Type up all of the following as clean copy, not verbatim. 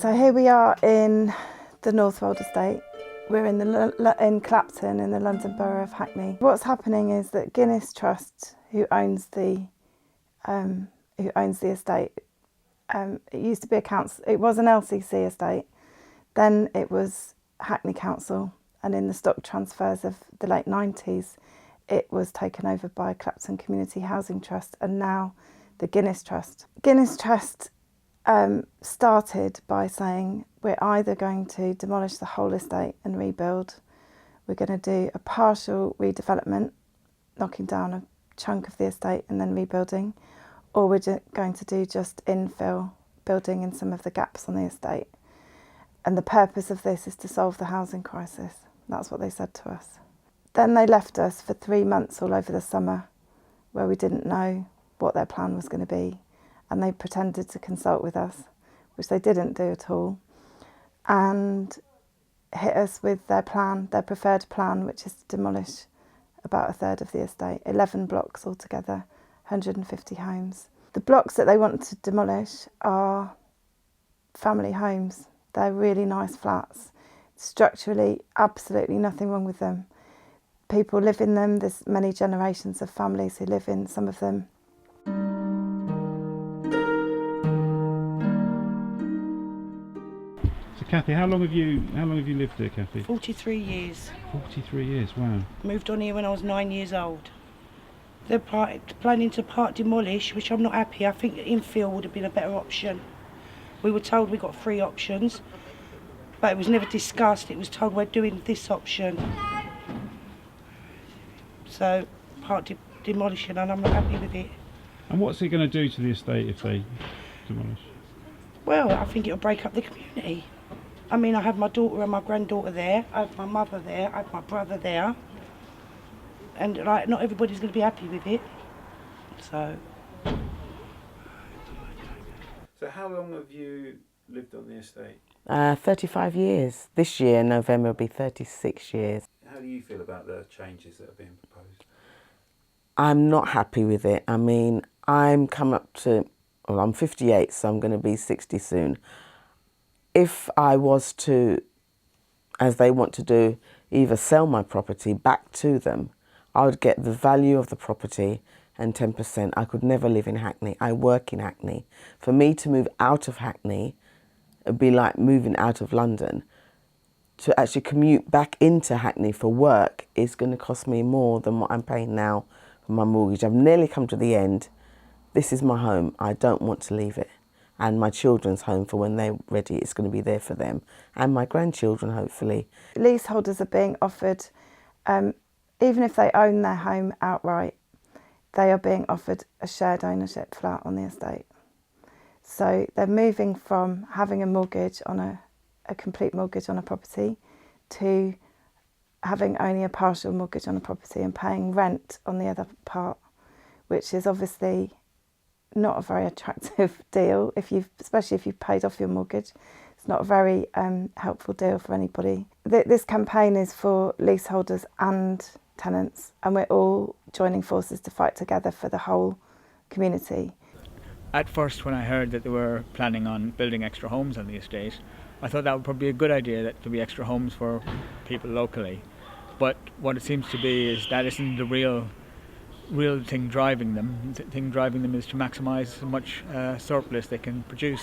So here we are in the Northwold Estate. We're in Clapton in the London Borough of Hackney. What's happening is that Guinness Trust, who owns the estate, it used to be a council. It was an LCC estate, then it was Hackney Council, and in the stock transfers of the late 90s, it was taken over by Clapton Community Housing Trust, and now the Guinness Trust. Guinness Trust started by saying we're either going to demolish the whole estate and rebuild, we're going to do a partial redevelopment, knocking down a chunk of the estate and then rebuilding, or we're going to do just infill building in some of the gaps on the estate. And the purpose of this is to solve the housing crisis. That's what they said to us. Then they left us for 3 months all over the summer where we didn't know what their plan was going to be. And they pretended to consult with us, which they didn't do at all, and hit us with their plan, their preferred plan, which is to demolish about a third of the estate, 11 blocks altogether, 150 homes. The blocks that they want to demolish are family homes. They're really nice flats. Structurally, absolutely nothing wrong with them. People live in them. There's many generations of families who live in some of them. Kathy, how long have you lived here, Kathy? 43 years. 43 years, wow. Moved on here when I was 9 years old. They're planning to part demolish, which I'm not happy. I think infill would have been a better option. We were told we got 3 options, but it was never discussed. It was told we're doing this option. So, part demolition, and I'm not happy with it. And what's it going to do to the estate if they demolish? Well, I think it'll break up the community. I mean, I have my daughter and my granddaughter there, I have my mother there, I have my brother there, and like, not everybody's going to be happy with it, so. So how long have you lived on the estate? 35 years. This year, November, will be 36 years. How do you feel about the changes that are being proposed? I'm not happy with it. I mean, I'm coming up to, well, I'm 58, so I'm going to be 60 soon. If I was to, as they want to do, either sell my property back to them, I would get the value of the property and 10%. I could never live in Hackney. I work in Hackney. For me to move out of Hackney, it would be like moving out of London. To actually commute back into Hackney for work is going to cost me more than what I'm paying now for my mortgage. I've nearly come to the end. This is my home. I don't want to leave it. And my children's home, for when they're ready, it's going to be there for them. And my grandchildren, hopefully. Leaseholders are being offered, even if they own their home outright, they are being offered a shared ownership flat on the estate. So they're moving from having a mortgage on a complete mortgage on a property to having only a partial mortgage on a property and paying rent on the other part, which is obviously not a very attractive deal, especially if you've paid off your mortgage. It's not a very helpful deal for anybody. This campaign is for leaseholders and tenants, and we're all joining forces to fight together for the whole community. At first, when I heard that they were planning on building extra homes on the estate, I thought that would probably be a good idea, that there be extra homes for people locally. But what it seems to be is that isn't the real thing driving them. The thing driving them is to maximise how much surplus they can produce.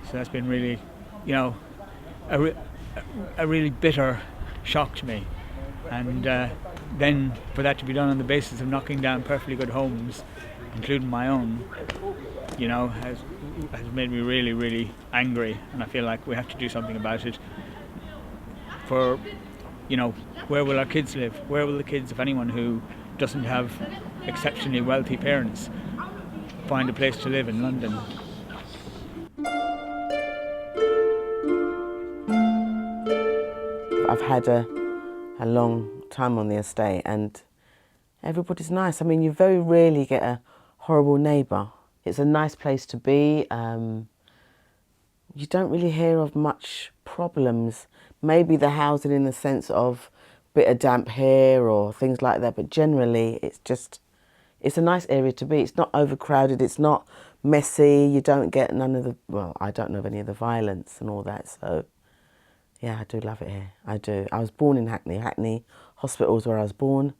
So that's been really, a really bitter shock to me. And then for that to be done on the basis of knocking down perfectly good homes, including my own, has made me really, really angry. And I feel like we have to do something about it. For, where will our kids live? Where will the kids of anyone who doesn't have exceptionally wealthy parents find a place to live in London? I've had a long time on the estate and everybody's nice. I mean, you very rarely get a horrible neighbour. It's a nice place to be. You don't really hear of much problems. Maybe the housing in the sense of bit of damp here or things like that, but generally it's a nice area to be. It's not overcrowded, it's not messy. You don't get none of the, well, I don't know of any of the violence and all that. So, yeah, I do love it here. I do. I was born in Hackney. Hackney Hospital is where I was born.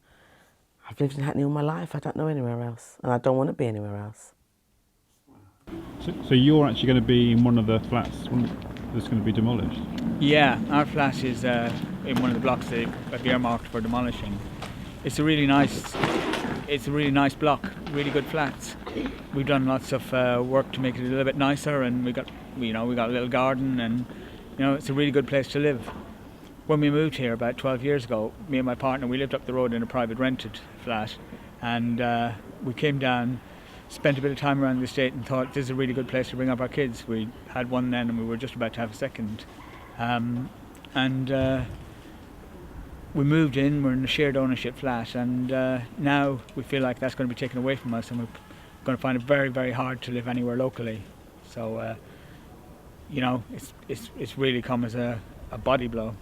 I've lived in Hackney all my life. I don't know anywhere else. And I don't want to be anywhere else. So you're actually going to be in one of the flats that's going to be demolished? Yeah, our flat is in one of the blocks that are earmarked for demolishing. It's a really nice block, really good flats. We've done lots of work to make it a little bit nicer, and we got a little garden, and it's a really good place to live. When we moved here about 12 years ago, me and my partner, we lived up the road in a private rented flat, and we came down, spent a bit of time around the estate and thought this is a really good place to bring up our kids. We had one then and we were just about to have a second. We moved in, we're in a shared ownership flat, and now we feel like that's going to be taken away from us, and we're going to find it very, very hard to live anywhere locally. So, it's really come as a body blow.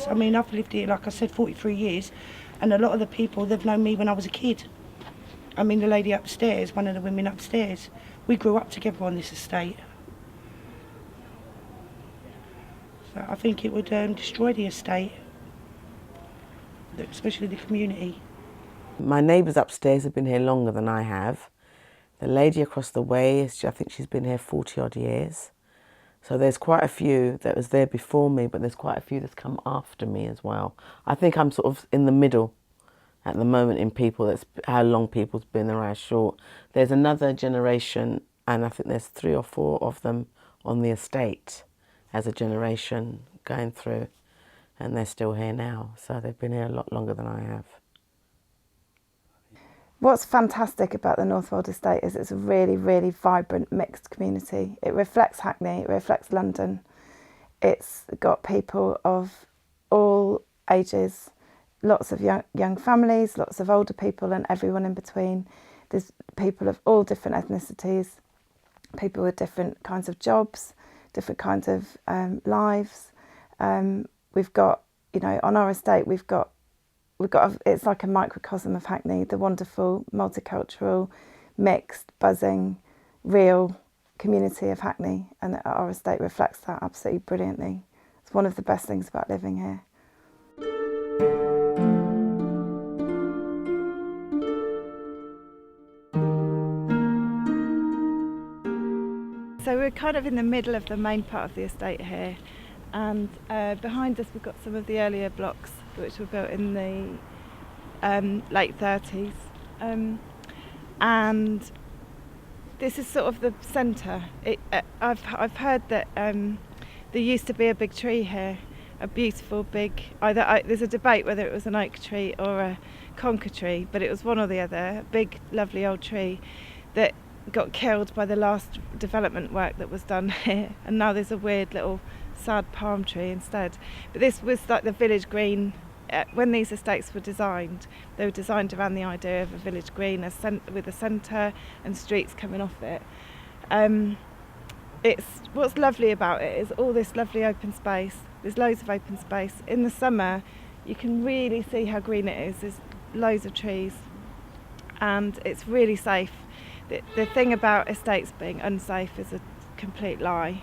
I mean, I've lived here, like I said, 43 years, and a lot of the people, they've known me when I was a kid. I mean, the lady upstairs, one of the women upstairs, we grew up together on this estate. So I think it would destroy the estate, especially the community. My neighbours upstairs have been here longer than I have. The lady across the way, I think she's been here 40 odd years. So there's quite a few that was there before me, but there's quite a few that's come after me as well. I think I'm sort of in the middle at the moment in people, that's how long people's been there, how short. There's another generation, and I think there's 3 or 4 of them on the estate as a generation going through, and they're still here now. So they've been here a lot longer than I have. What's fantastic about the Northwold Estate is it's a really, really vibrant mixed community. It reflects Hackney, it reflects London. It's got people of all ages, lots of young families, lots of older people, and everyone in between. There's people of all different ethnicities, people with different kinds of jobs, different kinds of lives. We've got, on our estate, we've got it's like a microcosm of Hackney, the wonderful, multicultural, mixed, buzzing, real community of Hackney, and our estate reflects that absolutely brilliantly. It's one of the best things about living here. So we're kind of in the middle of the main part of the estate here, and behind us we've got some of the earlier blocks which were built in the late 30s, and this is sort of the centre. I've heard that there used to be a big tree here, a beautiful big, there's a debate whether it was an oak tree or a conker tree, but it was one or the other, a big lovely old tree that got killed by the last development work that was done here, and now there's a weird little sad palm tree instead. But this was like the village green. When these estates were designed, they were designed around the idea of a village green with a centre and streets coming off it. What's lovely about it is all this lovely open space. There's loads of open space. In the summer you can really see how green it is. There's loads of trees and it's really safe. The thing about estates being unsafe is a complete lie.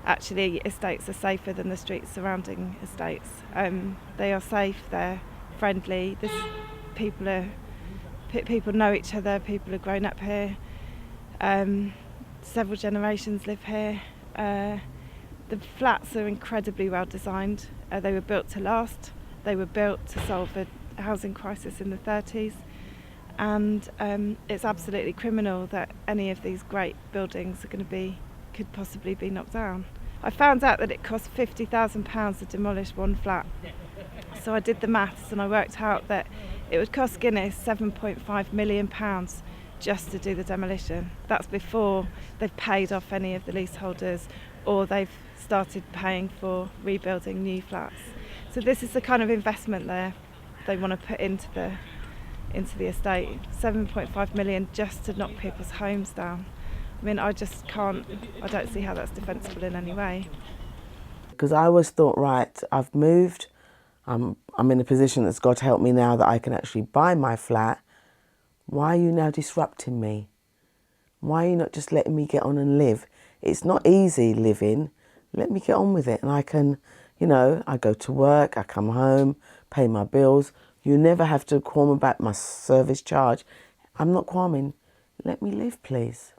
Actually, estates are safer than the streets surrounding estates. They are safe, they're friendly. People know each other, people are grown up here. Several generations live here. The flats are incredibly well designed. They were built to last. They were built to solve a housing crisis in the 30s. And it's absolutely criminal that any of these great buildings could possibly be knocked down. I found out that it cost £50,000 to demolish one flat. So I did the maths and I worked out that it would cost Guinness £7.5 million just to do the demolition. That's before they've paid off any of the leaseholders or they've started paying for rebuilding new flats. So this is the kind of investment they want to put into the estate. 7.5 million just to knock people's homes down. I mean, I don't see how that's defensible in any way. Because I always thought, right, I've moved, I'm in a position that's God help me now that I can actually buy my flat. Why are you now disrupting me? Why are you not just letting me get on and live? It's not easy living. Let me get on with it. And I can, you know, I go to work, I come home, pay my bills. You never have to qualm about my service charge. I'm not qualming. Let me live, please.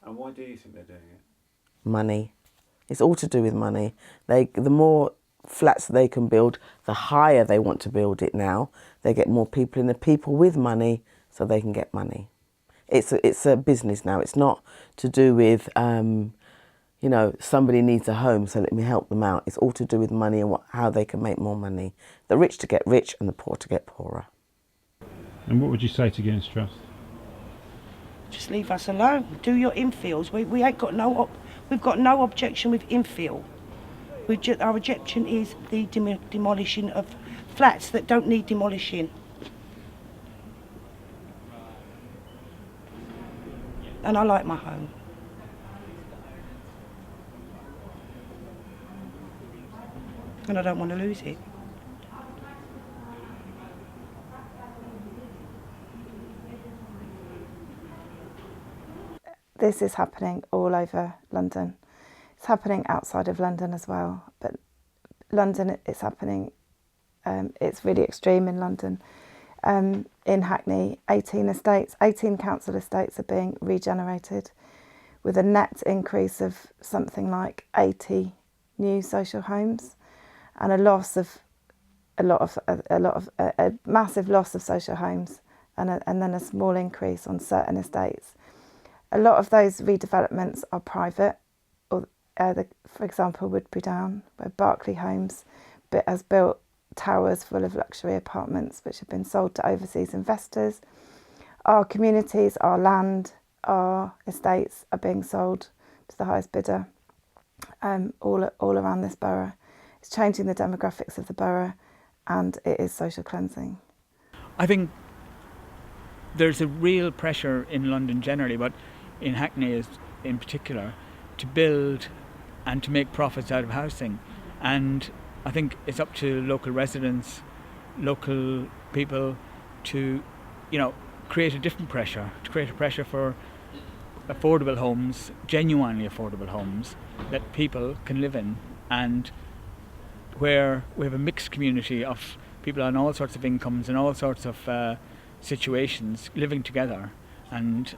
And why do you think they're doing it? Money. It's all to do with money. The more flats they can build, the higher they want to build it now. They get more people in, the people with money, so they can get money. It's a business now. It's not to do with, you know, somebody needs a home, so let me help them out. It's all to do with money and how they can make more money. The rich to get rich and the poor to get poorer. And what would you say to Guinness Trust? Just leave us alone. Do your infills. We ain't got we've got no objection with infill. Our objection is the demolishing of flats that don't need demolishing. And I like my home. And I don't want to lose it. This is happening all over London. It's happening outside of London as well, but London, it's happening, it's really extreme in London. In Hackney, 18 council estates are being regenerated with a net increase of something like 80 new social homes and a massive loss of social homes and then a small increase on certain estates. A lot of those redevelopments are private, or for example Woodbury Down, where Berkeley Homes has built towers full of luxury apartments which have been sold to overseas investors. Our communities, our land, our estates are being sold to the highest bidder all around this borough. It's changing the demographics of the borough and it is social cleansing. I think there's a real pressure in London generally, but in Hackney in particular, to build and to make profits out of housing. And I think it's up to local residents, local people to, you know, create a different pressure, to create a pressure for affordable homes, genuinely affordable homes that people can live in, and where we have a mixed community of people on all sorts of incomes and all sorts of situations living together, and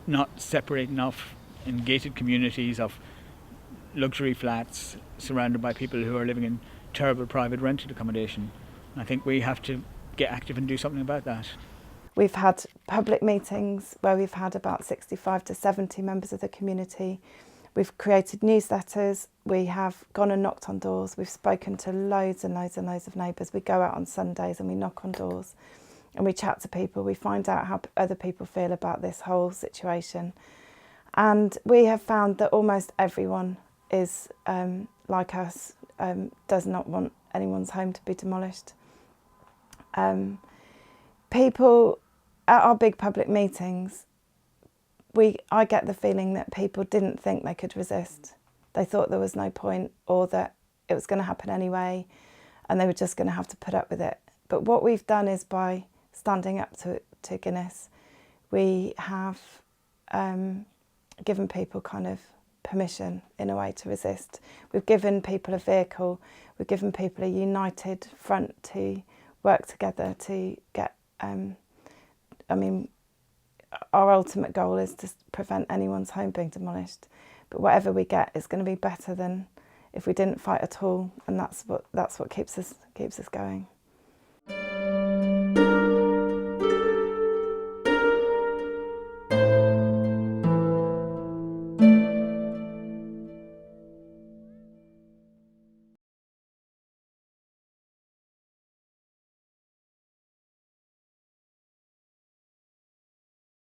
not separating off in gated communities of luxury flats surrounded by people who are living in terrible private rented accommodation. I think we have to get active and do something about that. We've had public meetings where we've had about 65 to 70 members of the community. We've created newsletters, we have gone and knocked on doors, we've spoken to loads and loads and loads of neighbours. We go out on Sundays and we knock on doors and we chat to people, we find out how other people feel about this whole situation. And we have found that almost everyone is like us, does not want anyone's home to be demolished. People at our big public meetings, I get the feeling that people didn't think they could resist. They thought there was no point, or that it was going to happen anyway and they were just going to have to put up with it. But what we've done is, by standing up to Guinness, we have given people kind of permission in a way to resist. We've given people a vehicle, we've given people a united front to work together to get, our ultimate goal is to prevent anyone's home being demolished. But whatever we get is going to be better than if we didn't fight at all, and that's what keeps us going.